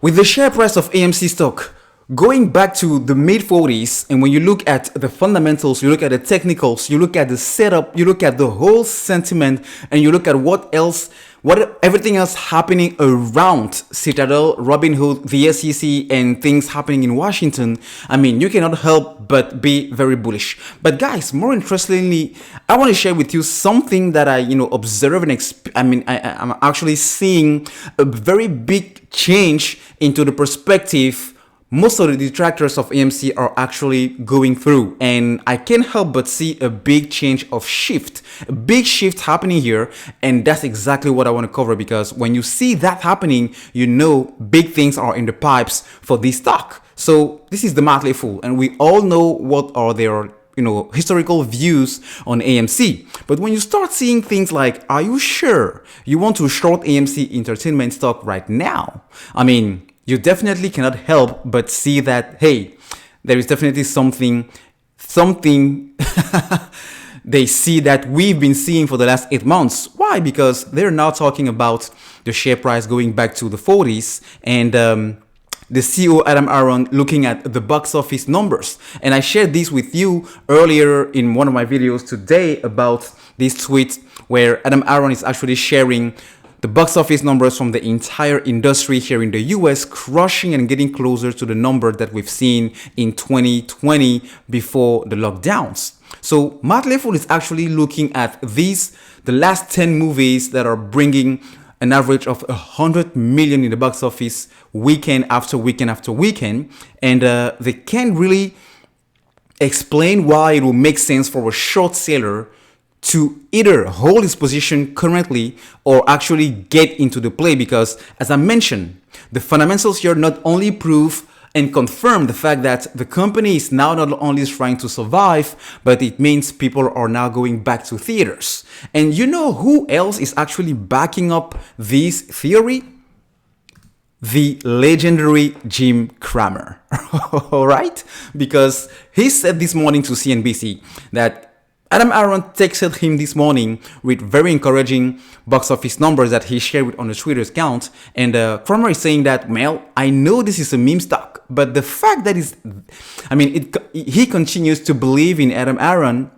With the share price of AMC stock going back to the mid 40s, and when you look at the fundamentals, you look at the technicals, you look at the setup, you look at the whole sentiment, and you look at everything else happening around Citadel, Robinhood, the SEC, and things happening in Washington, I mean, you cannot help but be very bullish. But guys, more interestingly, I want to share with you something that I, observe and I'm actually seeing a very big change into the perspective most of the detractors of AMC are actually going through, and I can't help but see a big a big shift happening here, and that's exactly what I want to cover, because when you see that happening, big things are in the pipes for this stock. So this is the Motley Fool, and we all know what are their historical views on AMC. But when you start seeing things like, are you sure you want to short AMC Entertainment stock right now? I mean, you definitely cannot help but see that, hey, there is definitely something they see that we've been seeing for the last 8 months. Why? Because they're now talking about the share price going back to the 40s, and the CEO Adam Aron looking at the box office numbers. And I shared this with you earlier in one of my videos today about this tweet where Adam Aron is actually sharing the box office numbers from the entire industry here in the US, crushing and getting closer to the number that we've seen in 2020 before the lockdowns. So Matt Leffel is actually looking at the last 10 movies that are bringing an average of 100 million in the box office weekend after weekend after weekend. And they can't really explain why it will make sense for a short seller to either hold his position currently or actually get into the play, because as I mentioned, the fundamentals here not only prove and confirm the fact that the company is now not only trying to survive, but it means people are now going back to theaters. And you know who else is actually backing up this theory? The legendary Jim Cramer. All right? Because he said this morning to CNBC that Adam Aron texted him this morning with very encouraging box office numbers that he shared on the Twitter account. And Cramer is saying that, Mel, I know this is a meme stock, but the fact that he continues to believe in Adam Aron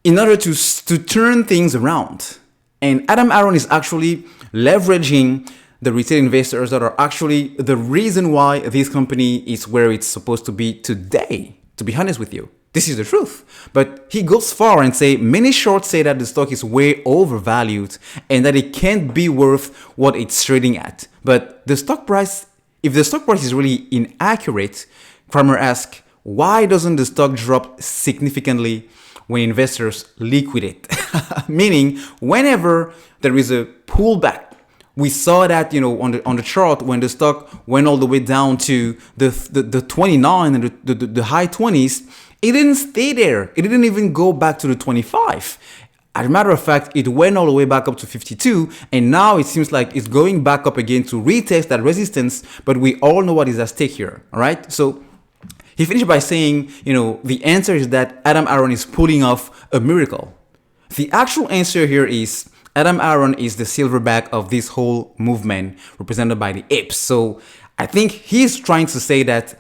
in order to turn things around. And Adam Aron is actually leveraging the retail investors that are actually the reason why this company is where it's supposed to be today, to be honest with you. This is the truth. But he goes far and say many shorts say that the stock is way overvalued and that it can't be worth what it's trading at. But the stock price, if the stock price is really inaccurate, Cramer asks, why doesn't the stock drop significantly when investors liquidate? Meaning, whenever there is a pullback, we saw that on the chart when the stock went all the way down to the 29 and the high 20s. It didn't stay there. It didn't even go back to the 25. As a matter of fact, it went all the way back up to 52, and now it seems like it's going back up again to retest that resistance, but we all know what is at stake here, all right? So he finished by saying, the answer is that Adam Aron is pulling off a miracle. The actual answer here is Adam Aron is the silverback of this whole movement represented by the apes. So I think he's trying to say that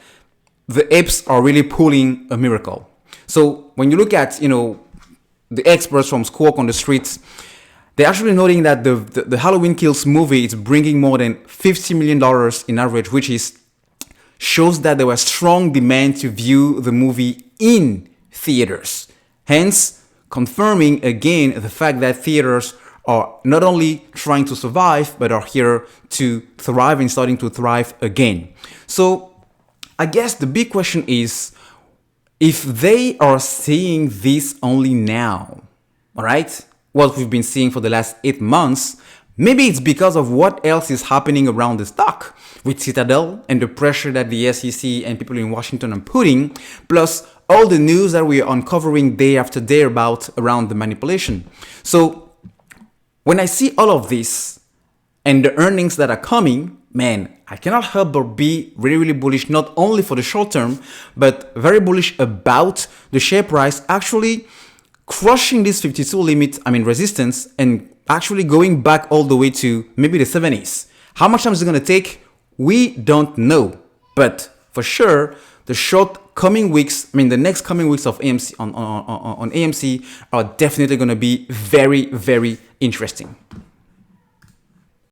the apes are really pulling a miracle. So when you look at, the experts from Squawk on the Streets, they're actually noting that the Halloween Kills movie is bringing more than $50 million in average, which shows that there was strong demand to view the movie in theaters. Hence, confirming again the fact that theaters are not only trying to survive, but are here to thrive and starting to thrive again. So I guess the big question is, if they are seeing this only now, all right, what we've been seeing for the last 8 months, maybe it's because of what else is happening around the stock with Citadel and the pressure that the SEC and people in Washington are putting, plus all the news that we are uncovering day after day around the manipulation. So when I see all of this and the earnings that are coming, man, I cannot help but be really, really bullish, not only for the short term, but very bullish about the share price actually crushing this 52 resistance, and actually going back all the way to maybe the 70s. How much time is it going to take? We don't know, but for sure, the next coming weeks of AMC on AMC are definitely going to be very, very interesting.